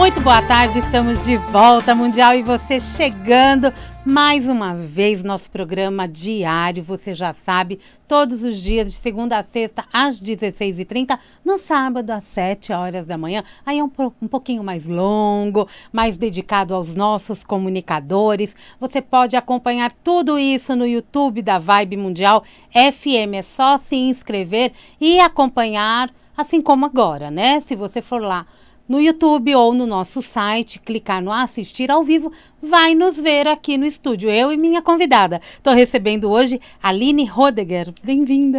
Muito boa tarde, estamos de volta, Mundial, e você chegando mais uma vez no nosso programa diário, você já sabe, todos os dias, de segunda a sexta, às 16h30, no sábado, às 7 horas da manhã. Aí é um pouquinho mais longo, mais dedicado aos nossos comunicadores. Você pode acompanhar tudo isso no YouTube da Vibe Mundial FM, é só se inscrever e acompanhar, assim como agora, né? Se você for lá no YouTube ou no nosso site, clicar no assistir ao vivo, vai nos ver aqui no estúdio, eu e minha convidada. Estou recebendo hoje a Aline Rodeger. Bem-vinda!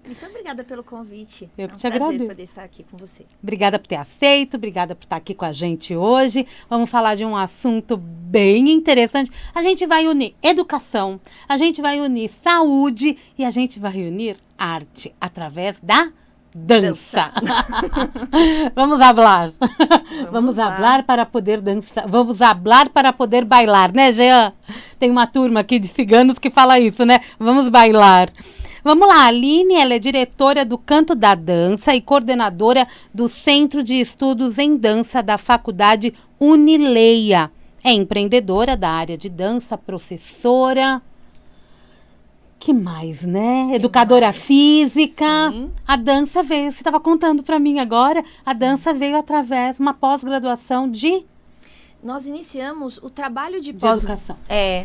Muito obrigada pelo convite. Eu que te agradeço. É um prazer poder estar aqui com você. Obrigada por ter aceito, obrigada por estar aqui com a gente hoje. Vamos falar de um assunto bem interessante. A gente vai unir educação, a gente vai unir saúde e a gente vai unir arte através da dança. Vamos falar. Vamos falar para poder dançar. Vamos falar para poder bailar, né, Jean? Tem uma turma aqui de ciganos que fala isso, né? Vamos bailar. Vamos lá, a Aline, ela é diretora do Canto da Dança e coordenadora do Centro de Estudos em Dança da Faculdade Unileia. É empreendedora da área de dança, professora. Que mais, né? Educadora física. Sim. A dança veio, você estava contando para mim agora, a dança veio através de uma pós-graduação de... Nós iniciamos o trabalho de educação.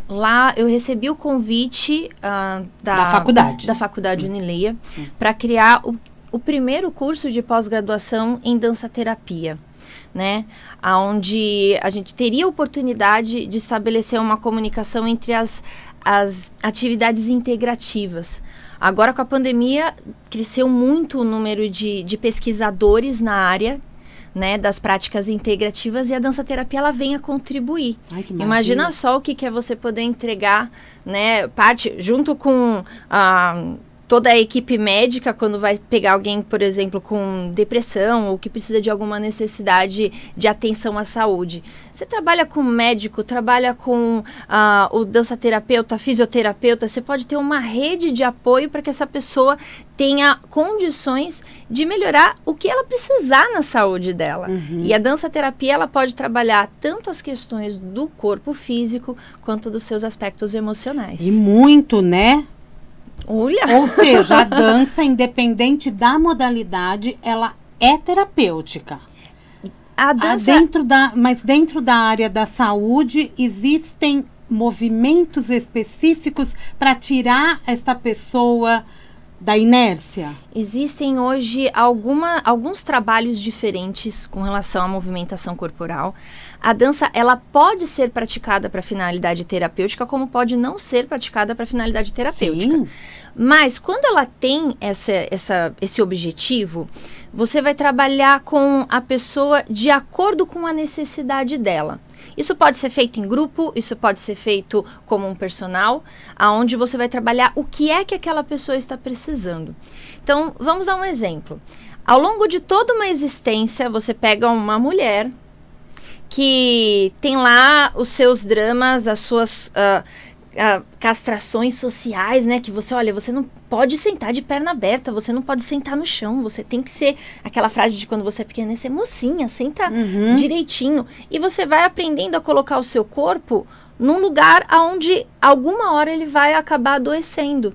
Lá eu recebi o convite da faculdade. Da Faculdade Unileia para criar o primeiro curso de pós-graduação em dança-terapia, né? Onde a gente teria a oportunidade de estabelecer uma comunicação entre as atividades integrativas. Agora, com a pandemia, cresceu muito o número de pesquisadores na área, né, das práticas integrativas, e a dança-terapia ela vem a contribuir. Ai, que Imagina só o que é você poder entregar, né, parte, junto com toda a equipe médica, quando vai pegar alguém, por exemplo, com depressão ou que precisa de alguma necessidade de atenção à saúde. Você trabalha com médico, trabalha com o dança-terapeuta, fisioterapeuta, você pode ter uma rede de apoio para que essa pessoa tenha condições de melhorar o que ela precisar na saúde dela. Uhum. E a dança-terapia, ela pode trabalhar tanto as questões do corpo físico, quanto dos seus aspectos emocionais. E muito, né? Olha! Ou seja, a dança, independente da modalidade, ela é terapêutica. A dança... Mas dentro da área da saúde, existem movimentos específicos para tirar esta pessoa da inércia? Existem hoje alguns trabalhos diferentes com relação à movimentação corporal. A dança, ela pode ser praticada para finalidade terapêutica, como pode não ser praticada para finalidade terapêutica. Sim. Mas, quando ela tem esse objetivo, você vai trabalhar com a pessoa de acordo com a necessidade dela. Isso pode ser feito em grupo, isso pode ser feito como um personal, aonde você vai trabalhar o que é que aquela pessoa está precisando. Então, vamos dar um exemplo. Ao longo de toda uma existência, você pega uma mulher que tem lá os seus dramas, as suas castrações sociais, né? Que você não pode sentar de perna aberta, você não pode sentar no chão, você tem que ser aquela frase de quando você é pequena, ser mocinha, senta direitinho. E você vai aprendendo a colocar o seu corpo num lugar onde alguma hora ele vai acabar adoecendo.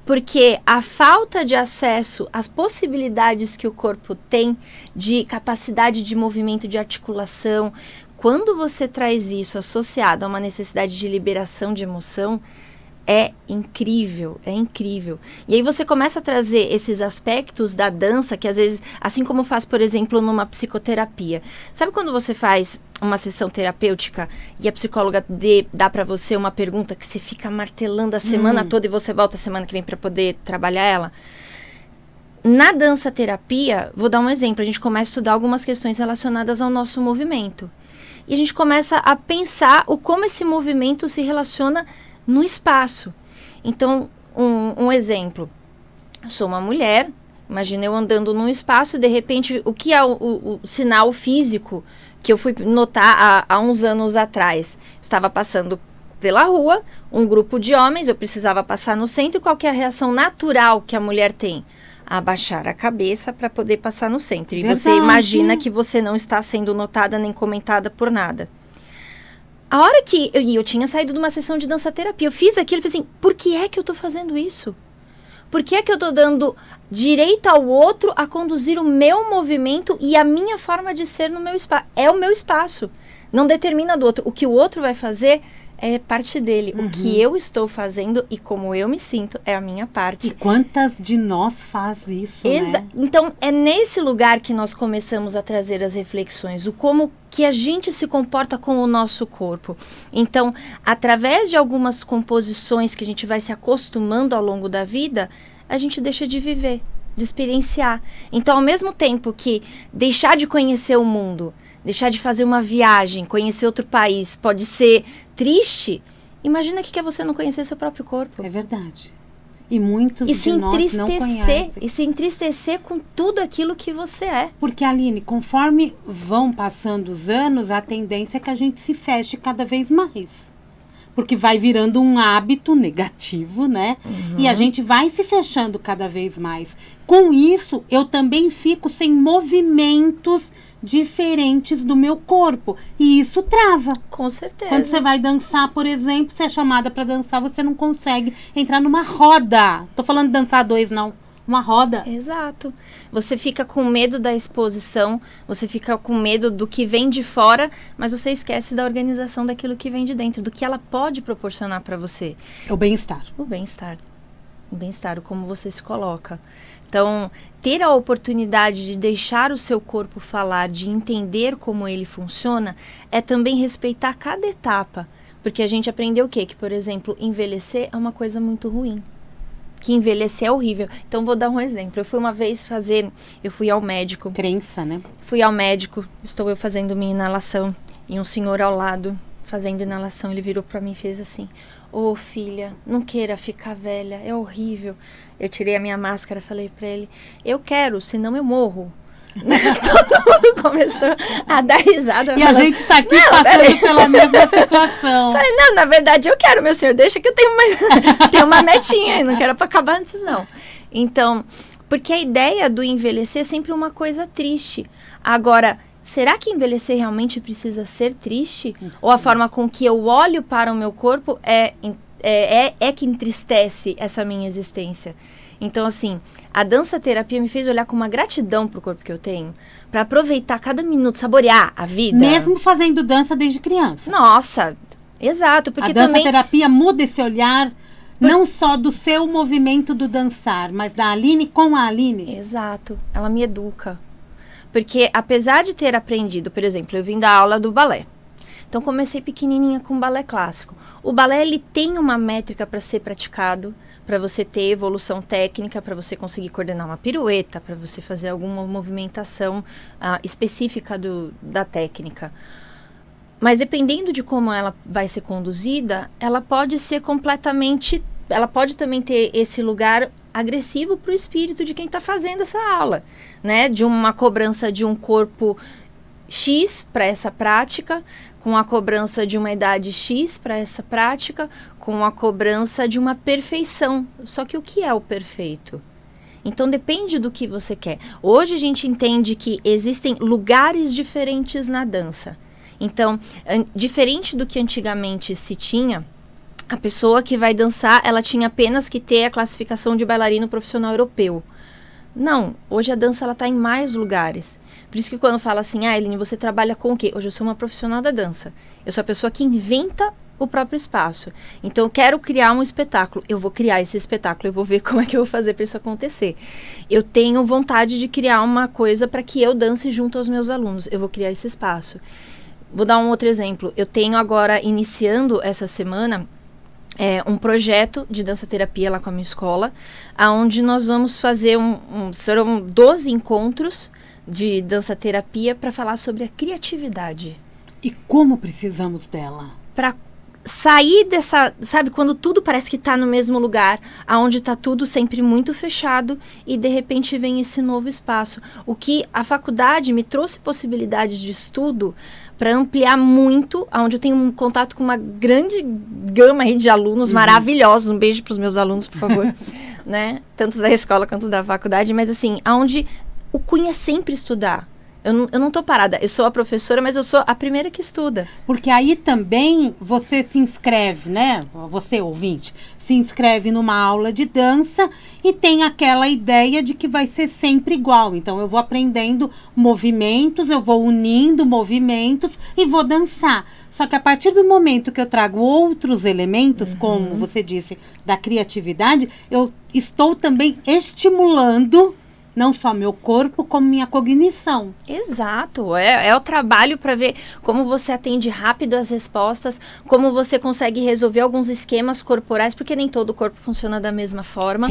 Porque a falta de acesso às possibilidades que o corpo tem de capacidade de movimento, de articulação, quando você traz isso associado a uma necessidade de liberação de emoção, é incrível, é incrível. E aí você começa a trazer esses aspectos da dança, que às vezes, assim como faz, por exemplo, numa psicoterapia. Sabe quando você faz uma sessão terapêutica e a psicóloga dá para você uma pergunta que você fica martelando a semana toda e você volta a semana que vem para poder trabalhar ela? Na dança-terapia, vou dar um exemplo, a gente começa a estudar algumas questões relacionadas ao nosso movimento. E a gente começa a pensar como esse movimento se relaciona no espaço. Então, um exemplo. Eu sou uma mulher, imagina eu andando num espaço e de repente, o que é o sinal físico que eu fui notar há uns anos atrás? Estava passando pela rua, um grupo de homens, eu precisava passar no centro, qual que é a reação natural que a mulher tem? abaixar a cabeça para poder passar no centro. E Verdade. você imagina que você não está sendo notada nem comentada por nada. A hora que eu tinha saído de uma sessão de dança terapia, eu fiz aquilo e falei assim, por que é que eu tô fazendo isso? Por que é que eu tô dando direito ao outro a conduzir o meu movimento e a minha forma de ser no meu espaço? É o meu espaço, não determina do outro. O que o outro vai fazer é parte dele. O que eu estou fazendo e como eu me sinto é a minha parte. E quantas de nós faz isso, né? Então, é nesse lugar que nós começamos a trazer as reflexões, o como que a gente se comporta com o nosso corpo. Então, através de algumas composições que a gente vai se acostumando ao longo da vida, a gente deixa de viver, de experienciar. Então, ao mesmo tempo que deixar de conhecer o mundo, deixar de fazer uma viagem, conhecer outro país, pode ser triste, imagina que é você não conhecer seu próprio corpo. É verdade. E muitos E de se nós não conhecem. E se entristecer com tudo aquilo que você é. Porque, Aline, conforme vão passando os anos, a tendência é que a gente se feche cada vez mais. Porque vai virando um hábito negativo, né? E a gente vai se fechando cada vez mais. Com isso, eu também fico sem movimentos diferentes do meu corpo. E isso trava. Com certeza. Quando você vai dançar, por exemplo, você é chamada para dançar, você não consegue entrar numa roda. Tô falando de dançar dois, não. Uma roda. Exato. Você fica com medo da exposição, você fica com medo do que vem de fora, mas você esquece da organização daquilo que vem de dentro, do que ela pode proporcionar para você. É o bem-estar. O bem-estar. O bem-estar, o como você se coloca. Então, ter a oportunidade de deixar o seu corpo falar, de entender como ele funciona, é também respeitar cada etapa. Porque a gente aprendeu o quê? Que, por exemplo, envelhecer é uma coisa muito ruim. Que envelhecer é horrível. Então, vou dar um exemplo. Eu fui uma vez eu fui ao médico. Crença, né? Fui ao médico, estou eu fazendo minha inalação, e um senhor ao lado, fazendo inalação, ele virou para mim e fez assim, ô filha, não queira ficar velha, é horrível. Eu tirei a minha máscara e falei para ele, eu quero, senão eu morro. Todo mundo começou a dar risada. E a gente tá aqui passando pela mesma situação. Falei, não, na verdade eu quero, meu senhor, deixa que eu tenho uma metinha, não quero para acabar antes não. Então, porque a ideia do envelhecer é sempre uma coisa triste. Agora, será que envelhecer realmente precisa ser triste? Ou a forma com que eu olho para o meu corpo é que entristece essa minha existência? Então, assim, a dança-terapia me fez olhar com uma gratidão pro corpo que eu tenho, para aproveitar cada minuto, saborear a vida. Mesmo fazendo dança desde criança. Nossa, exato. Porque a dança-terapia muda esse olhar, não só do seu movimento do dançar, mas da Aline com a Aline. Exato. Ela me educa. Porque apesar de ter aprendido, por exemplo, eu vim da aula do balé. Então, comecei pequenininha com balé clássico. O balé, ele tem uma métrica para ser praticado, para você ter evolução técnica, para você conseguir coordenar uma pirueta, para você fazer alguma movimentação específica da técnica. Mas dependendo de como ela vai ser conduzida, ela pode ser completamente... Ela pode também ter esse lugar agressivo para o espírito de quem está fazendo essa aula, né? De uma cobrança de um corpo X para essa prática, com a cobrança de uma idade X para essa prática, com a cobrança de uma perfeição. Só que o que é o perfeito? Então depende do que você quer. Hoje a gente entende que existem lugares diferentes na dança. Então, diferente do que antigamente se tinha, a pessoa que vai dançar, ela tinha apenas que ter a classificação de bailarino profissional europeu. Não, hoje a dança ela está em mais lugares. Por isso que quando fala assim, Eline, você trabalha com o quê? Hoje eu sou uma profissional da dança. Eu sou a pessoa que inventa o próprio espaço. Então eu quero criar um espetáculo. Eu vou criar esse espetáculo, eu vou ver como é que eu vou fazer para isso acontecer. Eu tenho vontade de criar uma coisa para que eu dance junto aos meus alunos. Eu vou criar esse espaço. Vou dar um outro exemplo. Eu tenho agora, iniciando essa semana, um projeto de dança-terapia lá com a minha escola, onde nós vamos fazer serão 12 encontros de dança-terapia para falar sobre a criatividade. E como precisamos dela? Para sair dessa, sabe, quando tudo parece que está no mesmo lugar, aonde está tudo sempre muito fechado e de repente vem esse novo espaço. O que a faculdade me trouxe possibilidades de estudo para ampliar muito, onde eu tenho um contato com uma grande gama aí de alunos maravilhosos. Um beijo para os meus alunos, por favor. né? Tanto da escola quanto da faculdade, mas assim, aonde o cunho é sempre estudar. Eu não tô parada, eu sou a professora, mas eu sou a primeira que estuda. Porque aí também você se inscreve, né? Você, ouvinte, se inscreve numa aula de dança e tem aquela ideia de que vai ser sempre igual. Então, eu vou aprendendo movimentos, eu vou unindo movimentos e vou dançar. Só que a partir do momento que eu trago outros elementos, como você disse, da criatividade, eu estou também estimulando não só meu corpo, como minha cognição. Exato, é o trabalho para ver como você atende rápido as respostas, como você consegue resolver alguns esquemas corporais, porque nem todo o corpo funciona da mesma forma.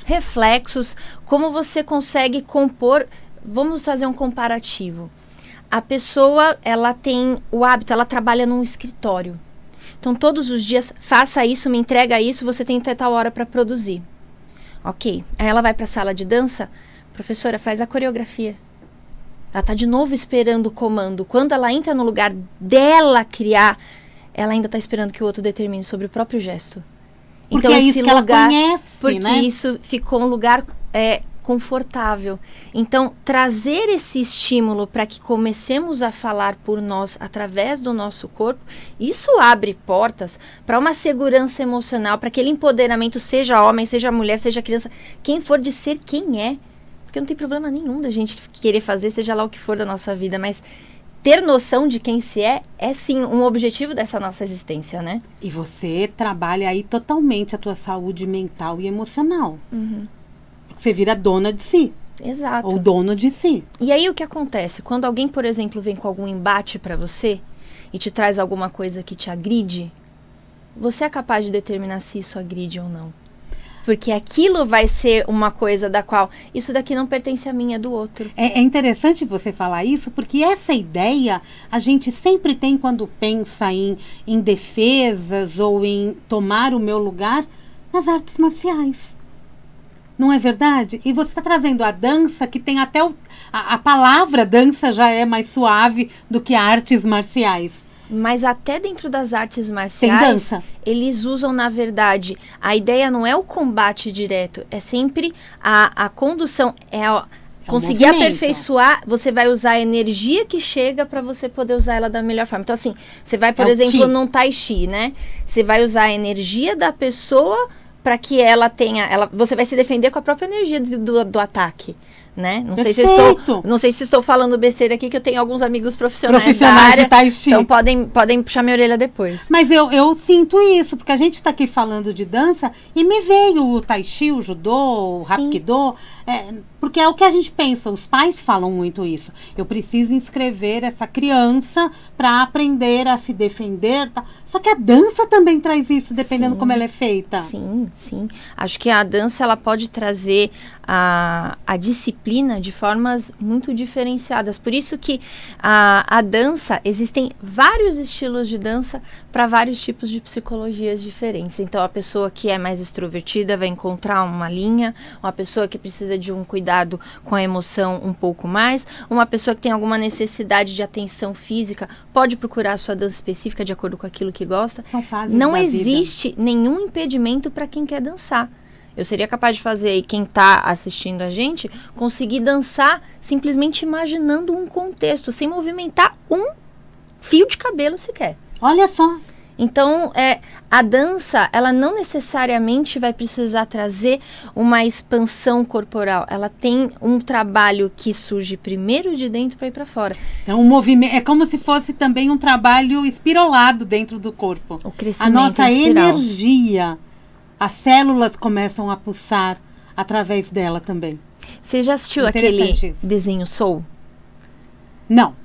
Reflexos, como você consegue compor, vamos fazer um comparativo. A pessoa, ela tem o hábito, ela trabalha num escritório. Então, todos os dias, faça isso, me entrega isso, você tem até tal hora para produzir. Ok, aí ela vai para a sala de dança, professora, faz a coreografia. Ela está de novo esperando o comando. Quando ela entra no lugar dela criar, ela ainda está esperando que o outro determine sobre o próprio gesto. Porque então, é isso que lugar, ela conhece, porque né? isso ficou um lugar confortável. Então, trazer esse estímulo para que comecemos a falar por nós através do nosso corpo, isso abre portas para uma segurança emocional, para aquele empoderamento, seja homem, seja mulher, seja criança, quem for de ser quem é. Porque não tem problema nenhum da gente querer fazer, seja lá o que for da nossa vida, mas ter noção de quem se é sim um objetivo dessa nossa existência, né? E você trabalha aí totalmente a tua saúde mental e emocional. Você vira dona de si. Exato. Ou dono de si. E aí o que acontece? Quando alguém, por exemplo, vem com algum embate para você e te traz alguma coisa que te agride, você é capaz de determinar se isso agride ou não. Porque aquilo vai ser uma coisa da qual isso daqui não pertence a mim, é do outro. É interessante você falar isso, porque essa ideia a gente sempre tem quando pensa em defesas ou em tomar o meu lugar nas artes marciais. Não é verdade? E você está trazendo a dança, que tem até a palavra dança já é mais suave do que artes marciais. Mas até dentro das artes marciais, eles usam, na verdade, a ideia não é o combate direto, é sempre a condução, conseguir aperfeiçoar, você vai usar a energia que chega para você poder usar ela da melhor forma. Então, assim, você vai, por exemplo, num tai chi, né? Você vai usar a energia da pessoa para que ela tenha, você vai se defender com a própria energia do ataque, né? Não sei se estou falando besteira aqui, que eu tenho alguns amigos profissionais da área, de tai chi. Então podem puxar minha orelha depois. Mas eu sinto isso, porque a gente está aqui falando de dança e me veio o tai chi, o judô, o hapkido, porque é o que a gente pensa, os pais falam muito isso. Eu preciso inscrever essa criança para aprender a se defender, tá? Só que a dança também traz isso, dependendo como ela é feita. Sim. Acho que a dança, ela pode trazer a disciplina de formas muito diferenciadas. Por isso que a dança, existem vários estilos de dança para vários tipos de psicologias diferentes. Então, a pessoa que é mais extrovertida vai encontrar uma linha, uma pessoa que precisa de um cuidado com a emoção um pouco mais, uma pessoa que tem alguma necessidade de atenção física pode procurar a sua dança específica de acordo com aquilo que gosta. São fases Não da existe vida. nenhum impedimento para quem quer dançar. Eu seria capaz de fazer, e quem está assistindo a gente, conseguir dançar simplesmente imaginando um contexto, sem movimentar um fio de cabelo sequer. Olha só. Então, a dança, ela não necessariamente vai precisar trazer uma expansão corporal. Ela tem um trabalho que surge primeiro de dentro para ir para fora. Então, o movimento é como se fosse também um trabalho espiralado dentro do corpo. O crescimento a nossa espiral. Energia, as células começam a pulsar através dela também. Você já assistiu aquele desenho Soul? Não.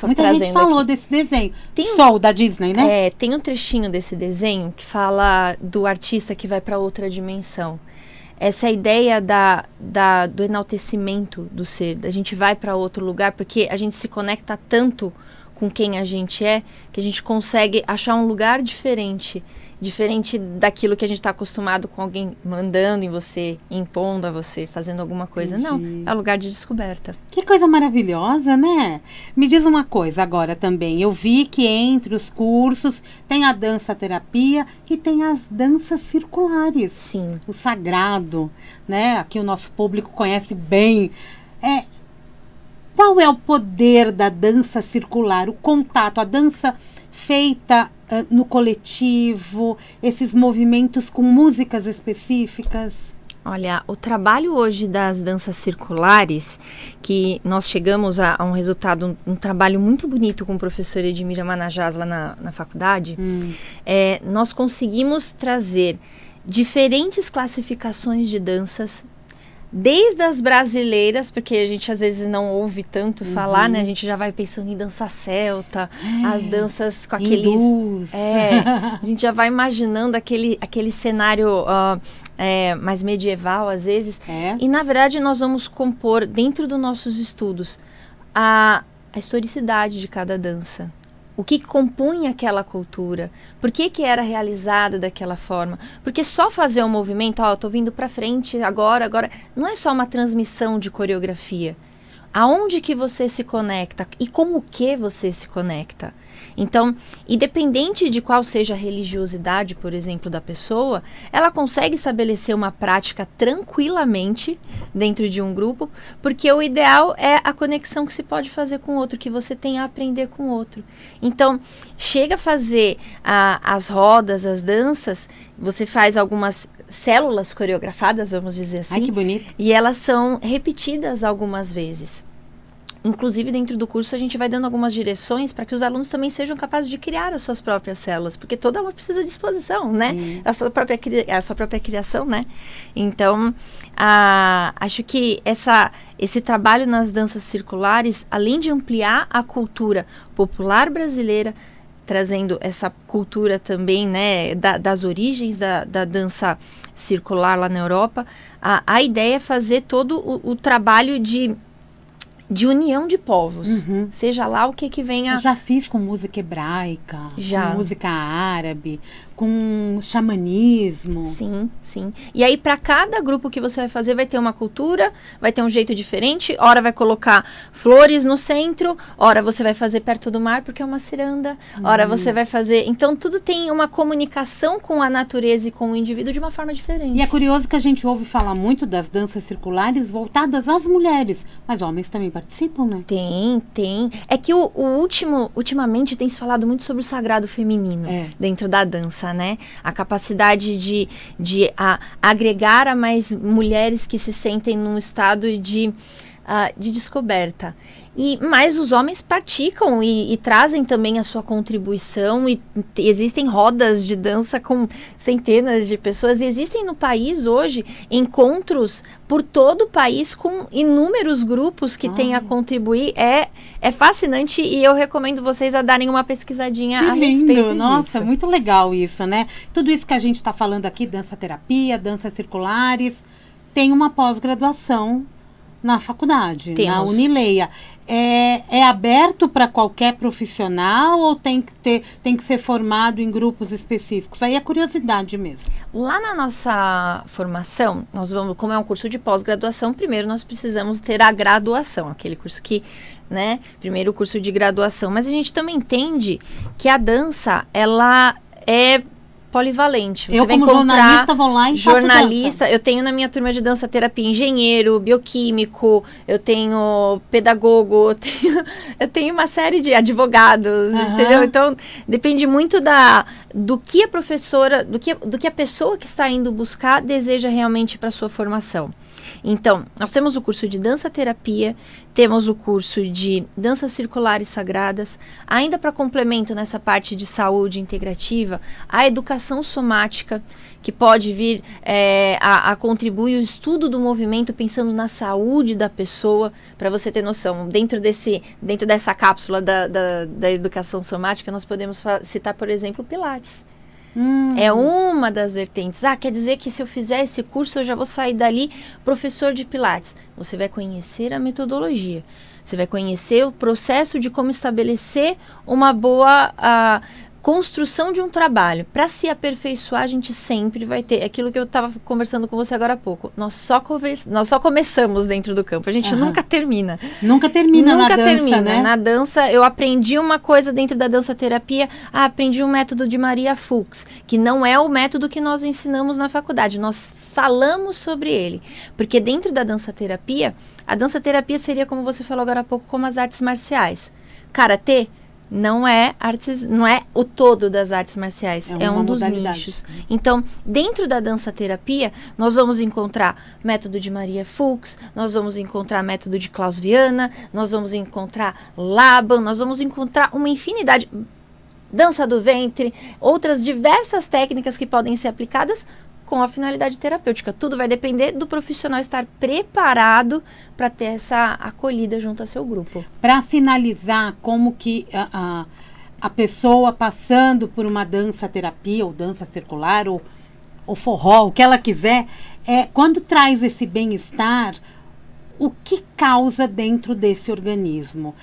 Muita gente falou desse desenho. Soul, da Disney, né? Tem um trechinho desse desenho que fala do artista que vai para outra dimensão. Essa é a ideia do enaltecimento do ser. A gente vai para outro lugar porque a gente se conecta tanto com quem a gente é, que a gente consegue achar um lugar diferente daquilo que a gente está acostumado com alguém mandando em você, impondo a você, fazendo alguma coisa. Entendi. Não, é um lugar de descoberta. Que coisa maravilhosa, né? Me diz uma coisa agora também. Eu vi que entre os cursos tem a dança-terapia e tem as danças circulares. Sim. O sagrado, né? Aqui o nosso público conhece bem. Qual é o poder da dança circular? O contato, a dança feita no coletivo, esses movimentos com músicas específicas? Olha, o trabalho hoje das danças circulares, que nós chegamos a um resultado, um trabalho muito bonito com o professor Edmira Manajás lá na faculdade, nós conseguimos trazer diferentes classificações de danças, desde as brasileiras, porque a gente às vezes não ouve tanto falar, né? A gente já vai pensando em dança celta, as danças com aqueles... Hindus. A gente já vai imaginando aquele cenário mais medieval, às vezes. E, na verdade, nós vamos compor, dentro dos nossos estudos, a historicidade de cada dança. O que compunha aquela cultura? Por que era realizada daquela forma? Porque só fazer um movimento, eu tô vindo para frente agora, não é só uma transmissão de coreografia. Aonde que você se conecta e com o que você se conecta? Então, independente de qual seja a religiosidade, por exemplo, da pessoa, ela consegue estabelecer uma prática tranquilamente dentro de um grupo, porque o ideal é a conexão que se pode fazer com o outro, que você tem a aprender com o outro. Então, chega a fazer as rodas, as danças, você faz algumas células coreografadas, vamos dizer assim. Ai, que bonito. E elas são repetidas algumas vezes. Inclusive, dentro do curso, a gente vai dando algumas direções para que os alunos também sejam capazes de criar as suas próprias células, porque toda uma precisa de exposição, né? A sua própria criação, né? Então, acho que esse trabalho nas danças circulares, além de ampliar a cultura popular brasileira, trazendo essa cultura também, né, das origens da dança circular lá na Europa, a ideia é fazer todo o trabalho de união de povos, seja lá o que venha... Eu já fiz com música hebraica, com música árabe, com xamanismo. Sim, sim. E aí, para cada grupo que você vai fazer, vai ter uma cultura, vai ter um jeito diferente. Ora vai colocar flores no centro, ora você vai fazer perto do mar, porque é uma ciranda. Ora você vai fazer... Então, tudo tem uma comunicação com a natureza e com o indivíduo de uma forma diferente. E é curioso que a gente ouve falar muito das danças circulares voltadas às mulheres, mas homens também participam, né? Tem. É que ultimamente tem se falado muito sobre o sagrado feminino dentro da dança, né? A capacidade de agregar a mais mulheres que se sentem num estado de descoberta. Mas os homens praticam e trazem também a sua contribuição, e existem rodas de dança com centenas de pessoas, e existem no país hoje encontros por todo o país com inúmeros grupos que têm a contribuir. É fascinante, e eu recomendo vocês a darem uma pesquisadinha a respeito disso. Nossa, muito legal isso, né? Tudo isso que a gente está falando aqui, dança-terapia, danças circulares, tem uma pós-graduação na faculdade, na Unileia. É aberto para qualquer profissional ou tem que ser formado em grupos específicos? Aí é curiosidade mesmo. Lá na nossa formação, nós vamos, como é um curso de pós-graduação, primeiro nós precisamos ter a graduação, aquele curso que, né, primeiro o curso de graduação, mas a gente também entende que a dança, ela é polivalente. Você eu, como jornalista, vou lá e jornalista, eu tenho na minha turma de dança terapia engenheiro, bioquímico, eu tenho pedagogo, eu tenho uma série de advogados, entendeu? Então, depende muito do que a professora, do que a pessoa que está indo buscar deseja realmente para sua formação. Então, nós temos o curso de dança-terapia, temos o curso de danças circulares sagradas, ainda para complemento nessa parte de saúde integrativa, a educação somática, que pode vir a contribuir o estudo do movimento pensando na saúde da pessoa, para você ter noção. Dentro dessa cápsula da educação somática, nós podemos citar, por exemplo, o Pilates. É uma das vertentes. Quer dizer que se eu fizer esse curso, eu já vou sair dali professor de Pilates. Você vai conhecer a metodologia. Você vai conhecer o processo de como estabelecer uma boa construção de um trabalho. Para se aperfeiçoar, a gente sempre vai ter aquilo que eu estava conversando com você agora há pouco. Nós só começamos dentro do campo. A gente nunca termina. Nunca termina na dança, né? Na dança, eu aprendi uma coisa dentro da dança terapia. Aprendi um método de Maria Fuchs, que não é o método que nós ensinamos na faculdade. Nós falamos sobre ele. Porque dentro da dança terapia, a dança terapia seria, como você falou agora há pouco, como as artes marciais. Karatê não é o todo das artes marciais, é um dos nichos. Então, dentro da dança terapia, nós vamos encontrar método de Maria Fuchs, nós vamos encontrar método de Klaus Viana, nós vamos encontrar Laban, nós vamos encontrar uma infinidade, dança do ventre, outras diversas técnicas que podem ser aplicadas com a finalidade terapêutica. Tudo vai depender do profissional estar preparado para ter essa acolhida junto ao seu grupo. Para sinalizar como que a pessoa passando por uma dança terapia, ou dança circular, ou forró, o que ela quiser, quando traz esse bem-estar, o que causa dentro desse organismo?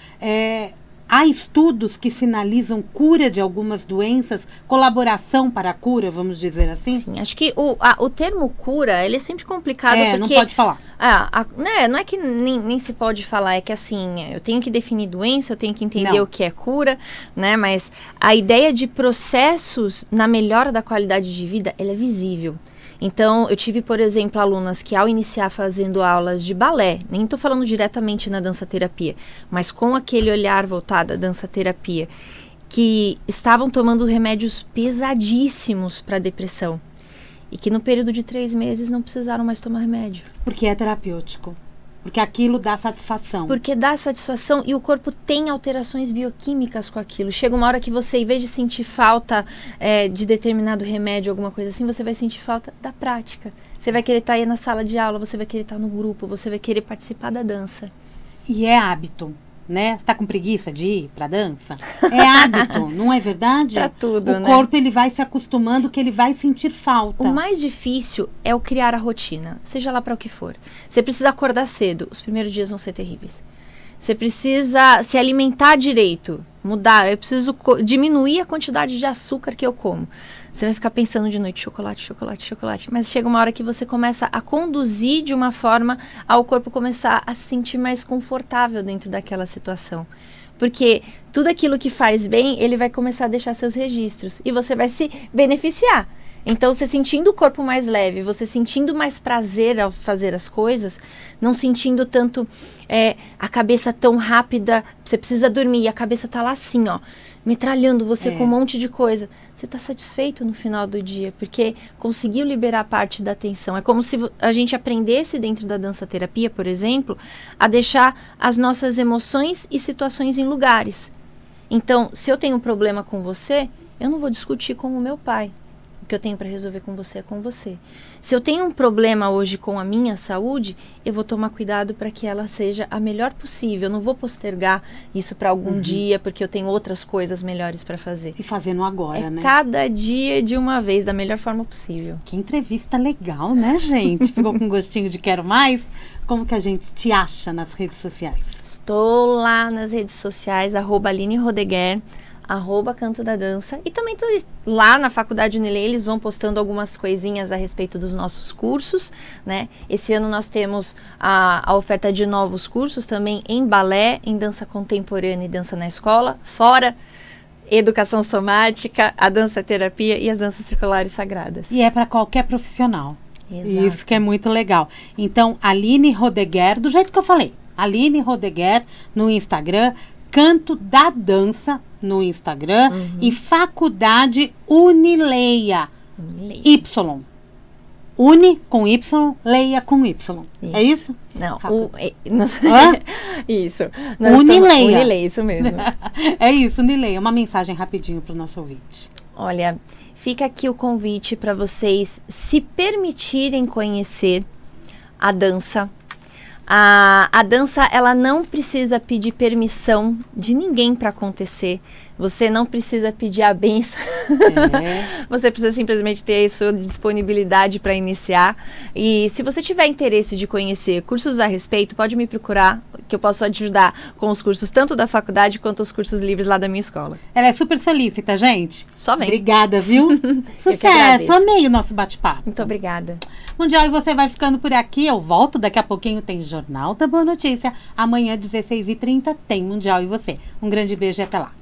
Há estudos que sinalizam cura de algumas doenças, colaboração para a cura, vamos dizer assim? Sim, acho que o termo cura, ele é sempre complicado porque... não pode falar. Não é que nem se pode falar, é que assim, eu tenho que definir doença, eu tenho que entender o que é cura, né? Mas a ideia de processos na melhora da qualidade de vida, ela é visível. Então, eu tive, por exemplo, alunas que ao iniciar fazendo aulas de balé, nem estou falando diretamente na dança-terapia, mas com aquele olhar voltado à dança-terapia, que estavam tomando remédios pesadíssimos para depressão e que no período de 3 meses não precisaram mais tomar remédio. Porque é terapêutico. Porque aquilo dá satisfação. Porque dá satisfação e o corpo tem alterações bioquímicas com aquilo. Chega uma hora que você, em vez de sentir falta de determinado remédio, alguma coisa assim, você vai sentir falta da prática. Você vai querer estar aí na sala de aula, você vai querer estar no grupo, você vai querer participar da dança. E é hábito, né? Você tá com preguiça de ir pra dança? É hábito, não é verdade? Pra tudo, o corpo, ele vai se acostumando que ele vai sentir falta. O mais difícil é o criar a rotina, seja lá para o que for. Você precisa acordar cedo, os primeiros dias vão ser terríveis. Você precisa se alimentar direito, mudar. Eu preciso diminuir a quantidade de açúcar que eu como. Você vai ficar pensando de noite, chocolate, chocolate, chocolate. Mas chega uma hora que você começa a conduzir de uma forma ao corpo começar a se sentir mais confortável dentro daquela situação. Porque tudo aquilo que faz bem, ele vai começar a deixar seus registros. E você vai se beneficiar. Então, você sentindo o corpo mais leve, você sentindo mais prazer ao fazer as coisas, não sentindo tanto a cabeça tão rápida, você precisa dormir e a cabeça tá lá assim, ó, metralhando você com um monte de coisa. Você tá satisfeito no final do dia, porque conseguiu liberar parte da atenção. É como se a gente aprendesse dentro da dança-terapia, por exemplo, a deixar as nossas emoções e situações em lugares. Então, se eu tenho um problema com você, eu não vou discutir com o meu pai. O que eu tenho para resolver com você é com você. Se eu tenho um problema hoje com a minha saúde, eu vou tomar cuidado para que ela seja a melhor possível. Eu não vou postergar isso para algum dia, porque eu tenho outras coisas melhores para fazer. E fazendo agora, né? Cada dia de uma vez, da melhor forma possível. Que entrevista legal, né, gente? Ficou com gostinho de quero mais? Como que a gente te acha nas redes sociais? Estou lá nas redes sociais, @AlineRodeguer, @Canto da Dança, e também lá na Faculdade Unilei eles vão postando algumas coisinhas a respeito dos nossos cursos, né? Esse ano nós temos a oferta de novos cursos também em balé, em dança contemporânea e dança na escola, fora educação somática, a dança terapia e as danças circulares sagradas. E é para qualquer profissional. Exato. Isso que é muito legal. Então, Aline Rodeguer, do jeito que eu falei, Aline Rodeguer no Instagram, Canto da Dança no Instagram e Faculdade Unileia. Y. Uni com Y, Leia com Y. Isso. É isso? Não. Isso. Unileia. Unileia, isso mesmo. É isso, Unileia. Uma mensagem rapidinho para o nosso ouvinte. Olha, fica aqui o convite para vocês se permitirem conhecer a dança. A dança, ela não precisa pedir permissão de ninguém para acontecer. Você não precisa pedir a benção. Você precisa simplesmente ter a sua disponibilidade para iniciar. E se você tiver interesse de conhecer cursos a respeito, pode me procurar, que eu posso ajudar com os cursos tanto da faculdade quanto os cursos livres lá da minha escola. Ela é super solícita, gente. Só vem. Obrigada, viu? Sucesso. Amei o nosso bate-papo. Muito obrigada. Mundial, e você vai ficando por aqui. Eu volto daqui a pouquinho. Tem Jornal da Boa Notícia. Amanhã, 16h30, tem Mundial e você. Um grande beijo e até lá.